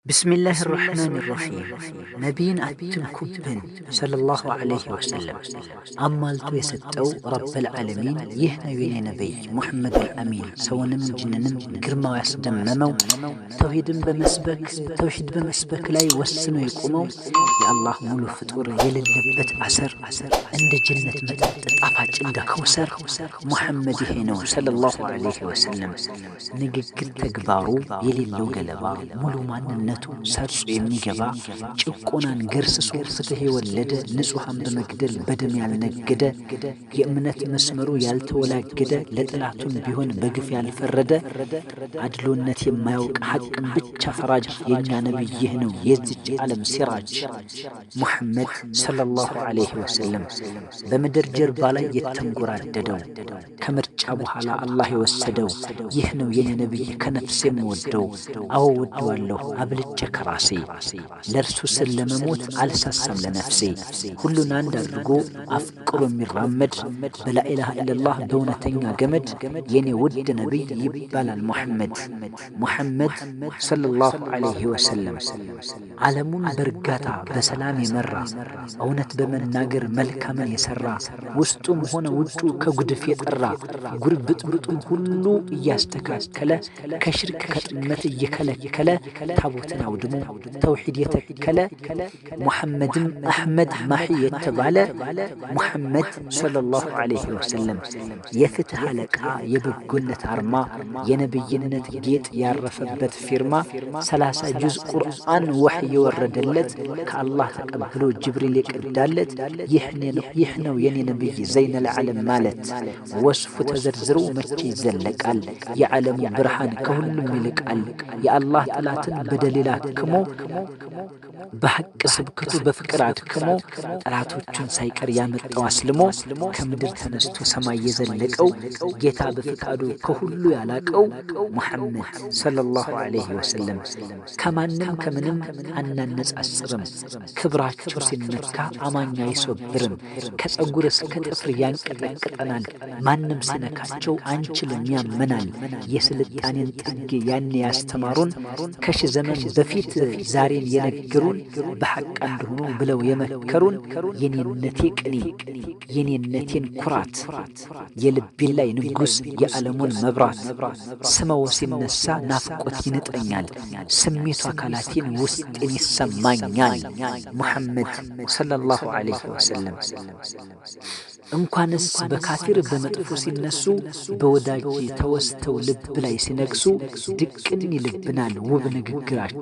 بسم الله الرحمن الرحيم نبيين أتنكبن صلى الله عليه وسلم أمالتو يستو رب العالمين يهنا يني نبي محمد الأمين سوانم جننم قرما ويسدممو توحيد بمسبك لا يوسنو يقومو يا الله مولو فطور يلدبت عسر عند جنة مدد أفاج عند كوسر محمد هينو صلى الله عليه وسلم نقل تقبارو يلي اللو قلبا مولو معنى ሰርጾ የሚገባ ጭቆናን ገርስሶ ፍትህ የወለደ ንጹሃን በመግደል በደም ያልነገደ የእምነት መስመሩ ያልተወላገደ ለጥላቱም ቢሆን በግፍ ያልፈረደ አድሎነት የማያውቅ ሐቅን ብቻ ፈራጅ የኛ ነብይ ነው የዚህ ዓለም ሲራጅ ሙሐመድ ሰለላሁ ዐለይሂ ወሰለም በመደር ጀርባ ላይ የተንጎራደደው ከምርጫ በኋላ አላህ የወሰደው ይህ ነው የኔ ነብይ ከነፍሴም ወደው አዎ ወደዋለሁ ቸከራሲ ለርሱ ስለመሞት አልሳሳም ለነፍሴ ሁሉን አንድ አድርጎ አፍቅሮ የሚራመድ በላ ኢላሃ ኢላላህ በእውነተኛ ገመድ የኔ ውድ ነብይ ይባላል ሙሐመድ ሰለላሁ ዐለይሂ ወሰለም ዓለሙን በርጋታ በሰላም የመራ እውነት በመናገር መልካምን የሰራ ውስጡም ሆነ ውጩ ከጉድፍ የጠራ ጉርብጥብጡን ሁሉ እያስተካከለ ከሽርክ ከጥመት እየከለከለ ታቦትን አውድሞ ተውሂድ የተከለ ሙሐመድም አህመድ ማሂ የተባለ ሙሐመድ ሰለላሁ ዐለይሂ ወሰለም የፍትህ አለቃ የበጎነት አርማ የነብይነት ጌጥ ያረፈበት ፊርማ 30 ጁዝ ቁርአን ወህይ የወረደለት ከአላህ ተቀብሎ ጅብሪል የቀዳለት ይህ ነው የኔ ነብይ ዘይነል ዓለም ማለት ወስፉ ተዘርዝሮ መቼ ይዘለቃል የዓለሙ ብርሃን ከሁሉም ይልቃል የአላህ ጥላትን በደሊላ ከሞ በሐቅ ስብከቱ በፍቅር አድክሞ ጠላቶቹን ሳይቀር ያመጣው አስልሞ ከምድር ተነስቶ ሰማይ የዘለቀው ጌታ በፍቃዱ ከሁሉ ያላቀው ሙሐመድ ሰለላሁ ዐለይሂ ወሰለም ከማንም ከምንም አናነጻጽርም ክብራቸው ሲነካ አማኛ አይሶብርም ከጸጉር እስከ ጥፍር ያንቀጠቅጠናል ማንም ሲነካቸው አንችልም ያመናል የስልጣኔን ጥግ ያኔ ያስተማሩን ከሺ ዘመን በፊት ዛሬን የነገሩን በሐቅ እንደሆኑ ብለው የመከሩን የኔነቴ ቅኔ የኔነቴን ኩራት የልቤን ላይ ንጉስ የዓለሙን መብራት ስመው ሲነሳ ናፍቆት ይነጠኛል ስሜቱ አካላቴን ውስጤን ይሰማኛል ሙሐመድ ሰለላሁ ዐለይሂ ወሰለም እንኳንስ በካፊር በመጥፎ ሲነሱ በወዳጅ ተወስተው ልብ ላይ ሲነግሱ ድቅን ይልብናል ውብ ንግግራቸው